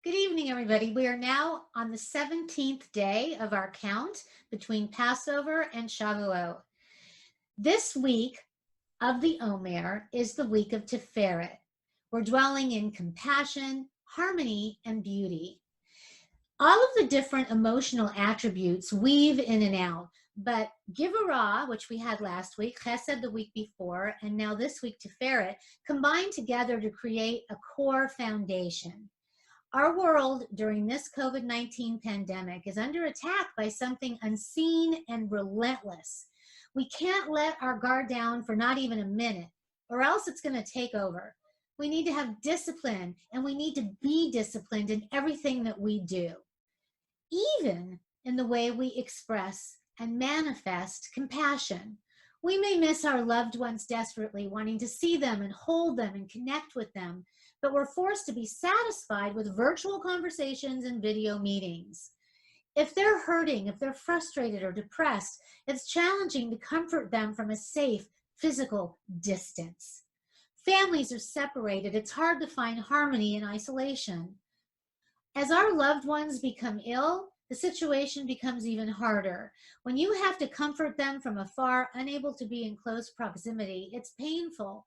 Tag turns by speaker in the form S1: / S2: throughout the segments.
S1: Good evening, everybody. We are now on the 17th day of our count between Passover and Shavuot. This week of the Omer is the week of Tiferet. We're dwelling in compassion, harmony, and beauty. All of the different emotional attributes weave in and out, but Givorah, which we had last week, Chesed the week before, and now this week Tiferet, combine together to create a core foundation. Our world during this COVID-19 pandemic is under attack by something unseen and relentless. We can't let our guard down for not even a minute, or else it's going to take over. We need to have discipline, and we need to be disciplined in everything that we do, even in the way we express and manifest compassion. We may miss our loved ones desperately, wanting to see them and hold them and connect with them, but we're forced to be satisfied with virtual conversations and video meetings. If they're hurting, if they're frustrated or depressed, it's challenging to comfort them from a safe physical distance. Families are separated. It's hard to find harmony in isolation. As our loved ones become ill, the situation becomes even harder. When you have to comfort them from afar, unable to be in close proximity, it's painful.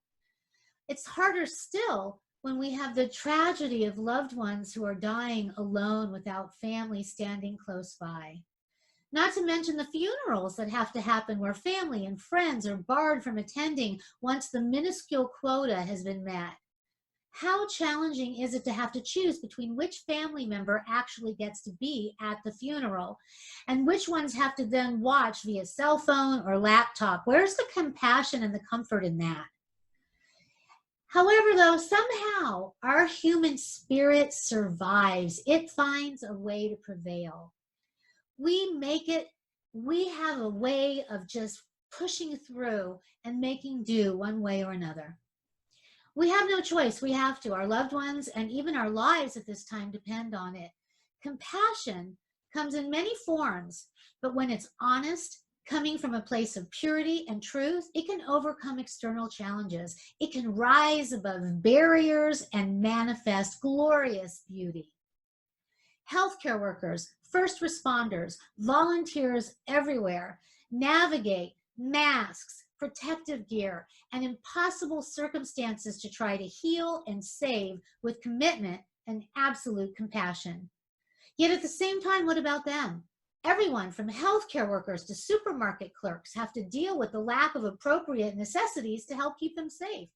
S1: It's harder still when we have the tragedy of loved ones who are dying alone without family standing close by. Not to mention the funerals that have to happen where family and friends are barred from attending once the minuscule quota has been met. How challenging is it to have to choose between which family member actually gets to be at the funeral and which ones have to then watch via cell phone or laptop? Where's the compassion and the comfort in that? However, though, somehow our human spirit survives. It finds a way to prevail. We have a way of just pushing through and making do one way or another. We have no choice. We have to. Our loved ones and even our lives at this time depend on it. Compassion comes in many forms, but when it's honest, coming from a place of purity and truth, it can overcome external challenges. It can rise above barriers and manifest glorious beauty. Healthcare workers, first responders, volunteers everywhere navigate masks, protective gear, and impossible circumstances to try to heal and save with commitment and absolute compassion. Yet at the same time, what about them? Everyone from healthcare workers to supermarket clerks have to deal with the lack of appropriate necessities to help keep them safe.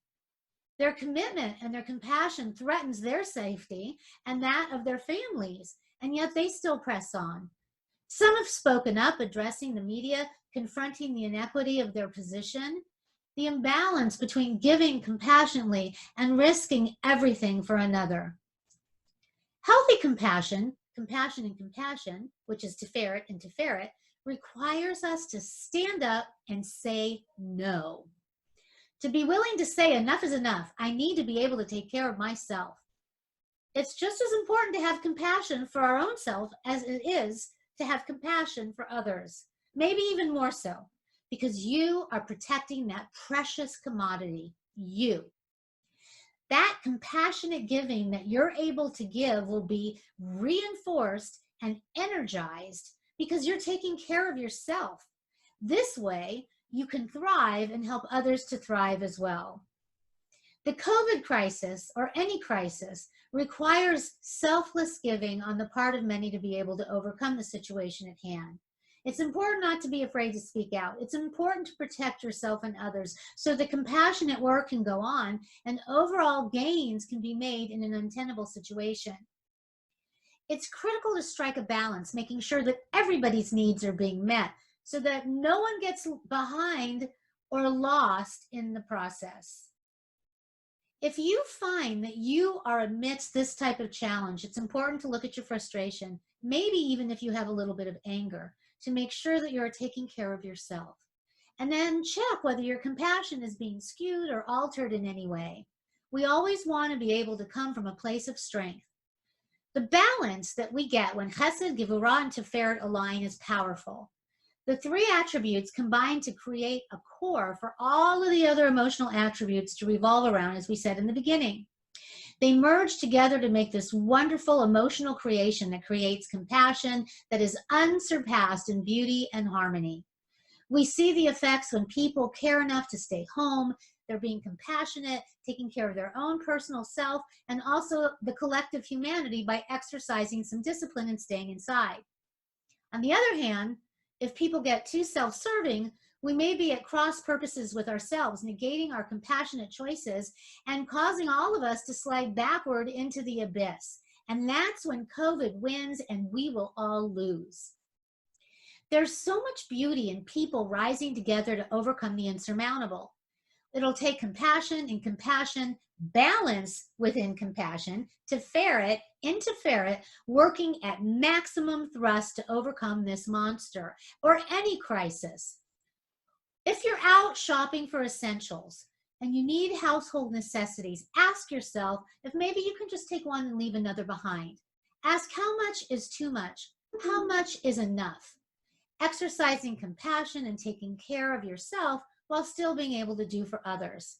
S1: Their commitment and their compassion threatens their safety and that of their families, and yet they still press on. Some have spoken up, addressing the media, confronting the inequity of their position, the imbalance between giving compassionately and risking everything for another. Healthy compassion, which is Tiferet and Tiferet, requires us to stand up and say no. To be willing to say enough is enough. I need to be able to take care of myself. It's just as important to have compassion for our own self as it is to have compassion for others. Maybe even more so, because you are protecting that precious commodity, you. That compassionate giving that you're able to give will be reinforced and energized because you're taking care of yourself. This way, you can thrive and help others to thrive as well. The COVID crisis, or any crisis, requires selfless giving on the part of many to be able to overcome the situation at hand. It's important not to be afraid to speak out. It's important to protect yourself and others so the compassionate work can go on and overall gains can be made in an untenable situation. It's critical to strike a balance, making sure that everybody's needs are being met so that no one gets behind or lost in the process. If you find that you are amidst this type of challenge, it's important to look at your frustration, maybe even if you have a little bit of anger, to make sure that you're taking care of yourself. And then check whether your compassion is being skewed or altered in any way. We always want to be able to come from a place of strength. The balance that we get when Chesed, Givorah, and Tiferet align is powerful. The three attributes combine to create a core for all of the other emotional attributes to revolve around, as we said in the beginning. They merge together to make this wonderful emotional creation that creates compassion that is unsurpassed in beauty and harmony. We see the effects when people care enough to stay home. They're being compassionate, taking care of their own personal self, and also the collective humanity by exercising some discipline and staying inside. On the other hand, if people get too self-serving, we may be at cross purposes with ourselves, negating our compassionate choices and causing all of us to slide backward into the abyss. And that's when COVID wins and we will all lose. There's so much beauty in people rising together to overcome the insurmountable. It'll take compassion and compassion, balance within compassion, to into ferret, working at maximum thrust to overcome this monster or any crisis. If you're out shopping for essentials and you need household necessities, ask yourself if maybe you can just take one and leave another behind. Ask how much is too much? How much is enough? Exercising compassion and taking care of yourself while still being able to do for others.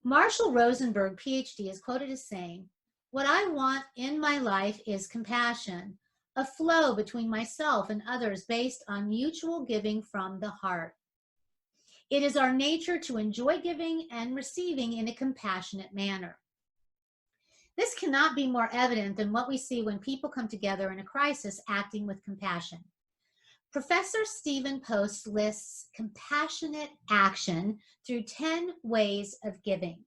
S1: Marshall Rosenberg, PhD, is quoted as saying, "What I want in my life is compassion, a flow between myself and others based on mutual giving from the heart. It is our nature to enjoy giving and receiving in a compassionate manner." This cannot be more evident than what we see when people come together in a crisis acting with compassion. Professor Stephen Post lists compassionate action through 10 ways of giving.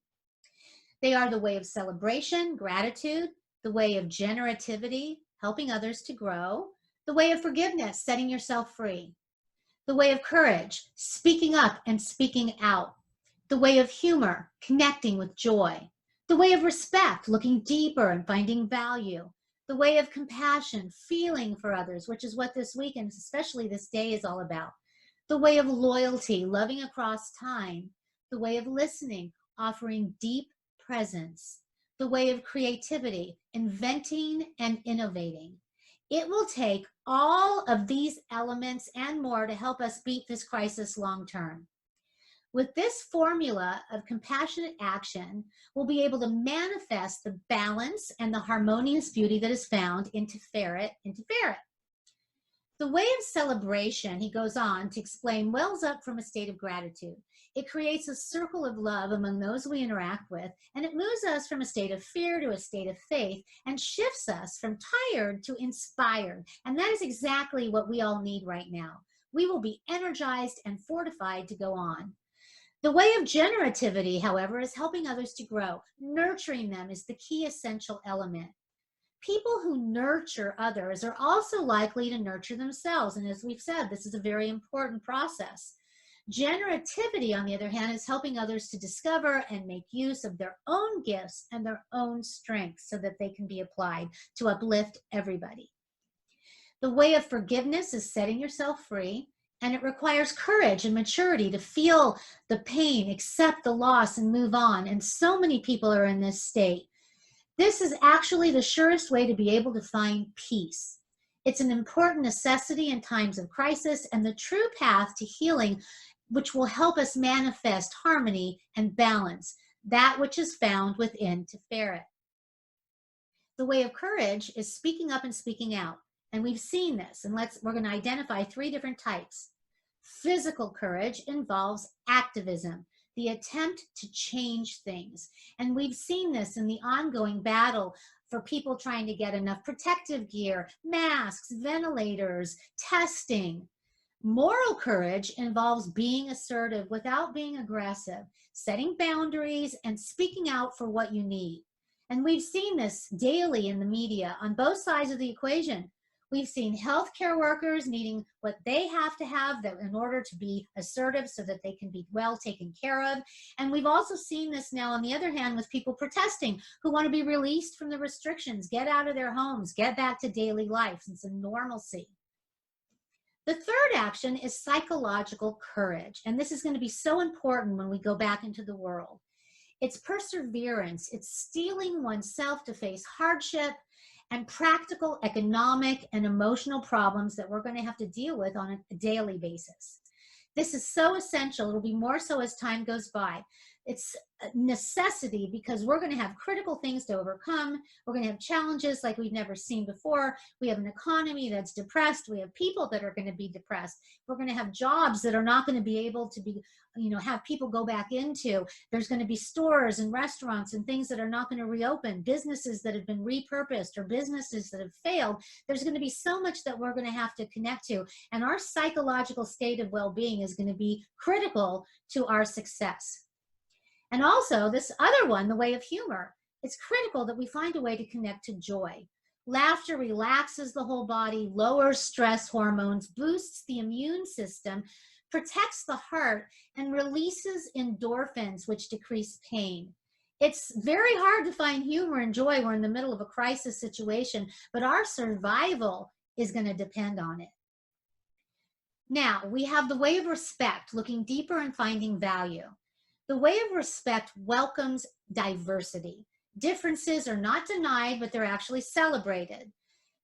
S1: They are the way of celebration, gratitude, the way of generativity, helping others to grow, the way of forgiveness, setting yourself free, the way of courage, speaking up and speaking out, the way of humor, connecting with joy, the way of respect, looking deeper and finding value, the way of compassion, feeling for others, which is what this week and especially this day is all about, the way of loyalty, loving across time, the way of listening, offering deep presence, the way of creativity, inventing and innovating. It will take all of these elements and more to help us beat this crisis long term. With this formula of compassionate action, we'll be able to manifest the balance and the harmonious beauty that is found in Tiferet. The way of celebration, he goes on to explain, wells up from a state of gratitude. It creates a circle of love among those we interact with, and it moves us from a state of fear to a state of faith and shifts us from tired to inspired. And that is exactly what we all need right now. We will be energized and fortified to go on. The way of generativity, however, is helping others to grow. Nurturing them is the key essential element. People who nurture others are also likely to nurture themselves. And as we've said, this is a very important process. Generativity, on the other hand, is helping others to discover and make use of their own gifts and their own strengths so that they can be applied to uplift everybody. The way of forgiveness is setting yourself free. And it requires courage and maturity to feel the pain, accept the loss, and move on. And so many people are in this state. This is actually the surest way to be able to find peace. It's an important necessity in times of crisis and the true path to healing, which will help us manifest harmony and balance, that which is found within Tiferet. The way of courage is speaking up and speaking out. And we've seen this, and we're going to identify 3 different types. Physical courage involves activism, the attempt to change things. And we've seen this in the ongoing battle for people trying to get enough protective gear, masks, ventilators, testing. Moral courage involves being assertive without being aggressive, setting boundaries, and speaking out for what you need. And we've seen this daily in the media on both sides of the equation. We've seen healthcare workers needing what they have to have in order to be assertive so that they can be well taken care of. And we've also seen this now, on the other hand, with people protesting who want to be released from the restrictions, get out of their homes, get back to daily life and some normalcy. The third action is psychological courage. And this is going to be so important when we go back into the world. It's perseverance. It's steeling oneself to face hardship and practical economic and emotional problems that we're going to have to deal with on a daily basis. This is so essential. It'll be more so as time goes by. It's a necessity because we're going to have critical things to overcome. We're going to have challenges like we've never seen before. We have an economy that's depressed. We have people that are going to be depressed. We're going to have jobs that are not going to be able to be, have people go back into. There's going to be stores and restaurants and things that are not going to reopen, businesses that have been repurposed or businesses that have failed. There's going to be so much that we're going to have to connect to. And our psychological state of well-being is going to be critical to our success. And also this other one, the way of humor, it's critical that we find a way to connect to joy. Laughter relaxes the whole body, lowers stress hormones, boosts the immune system, protects the heart, and releases endorphins, which decrease pain. It's very hard to find humor and joy. We're in the middle of a crisis situation, but our survival is going to depend on it. Now, we have the way of respect, looking deeper and finding value. The way of respect welcomes diversity. Differences are not denied, but they're actually celebrated.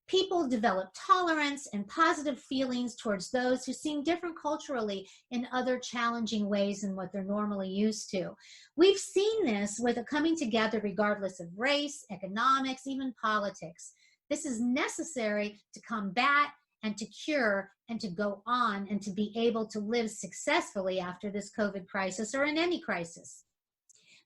S1: People develop tolerance and positive feelings towards those who seem different culturally in other challenging ways than what they're normally used to. We've seen this with a coming together regardless of race, economics, even politics. This is necessary to combat and to cure and to go on and to be able to live successfully after this COVID crisis or in any crisis.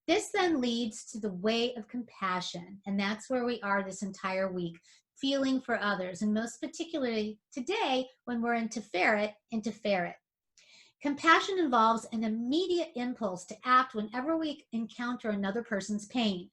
S1: This then leads to the way of compassion, and that's where we are this entire week, feeling for others, and most particularly today when we're in Tiferet. Compassion involves an immediate impulse to act whenever we encounter another person's pain.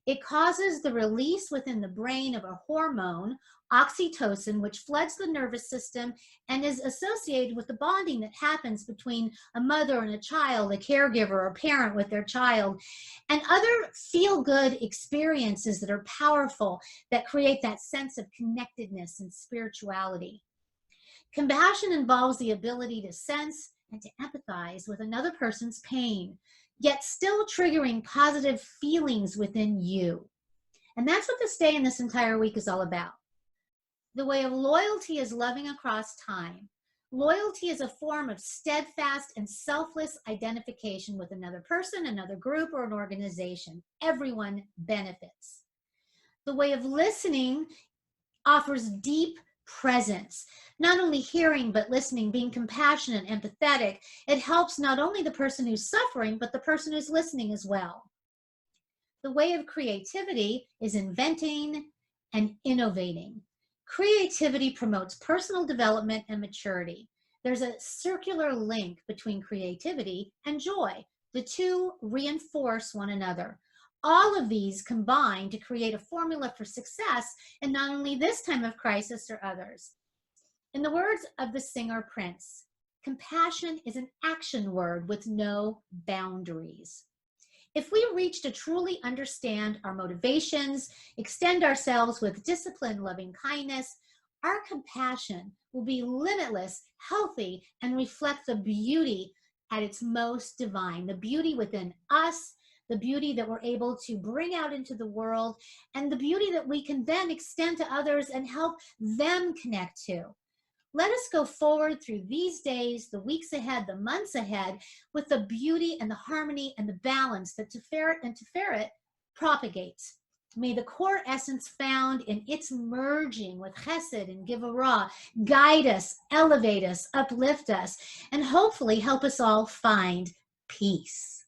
S1: It causes the release within the brain of a hormone, oxytocin, which floods the nervous system and is associated with the bonding that happens between a mother and a child, a caregiver or parent with their child, and other feel-good experiences that are powerful, that create that sense of connectedness and spirituality. Compassion involves the ability to sense and to empathize with another person's pain, yet still triggering positive feelings within you. And that's what this day and this entire week is all about. The way of loyalty is loving across time. Loyalty is a form of steadfast and selfless identification with another person, another group, or an organization. Everyone benefits. The way of listening offers deep presence, not only hearing, but listening, being compassionate, empathetic. It helps not only the person who's suffering, but the person who's listening as well. The way of creativity is inventing and innovating. Creativity promotes personal development and maturity. There's a circular link between creativity and joy. The two reinforce one another. All of these combine to create a formula for success in not only this time of crisis or others. In the words of the singer Prince, compassion is an action word with no boundaries. If we reach to truly understand our motivations, extend ourselves with discipline, loving kindness, our compassion will be limitless, healthy, and reflect the beauty at its most divine, the beauty within us, the beauty that we're able to bring out into the world, and the beauty that we can then extend to others and help them connect to. Let us go forward through these days, the weeks ahead, the months ahead, with the beauty and the harmony and the balance that Tiferet propagates. May the core essence found in its merging with Chesed and Givorah guide us, elevate us, uplift us, and hopefully help us all find peace.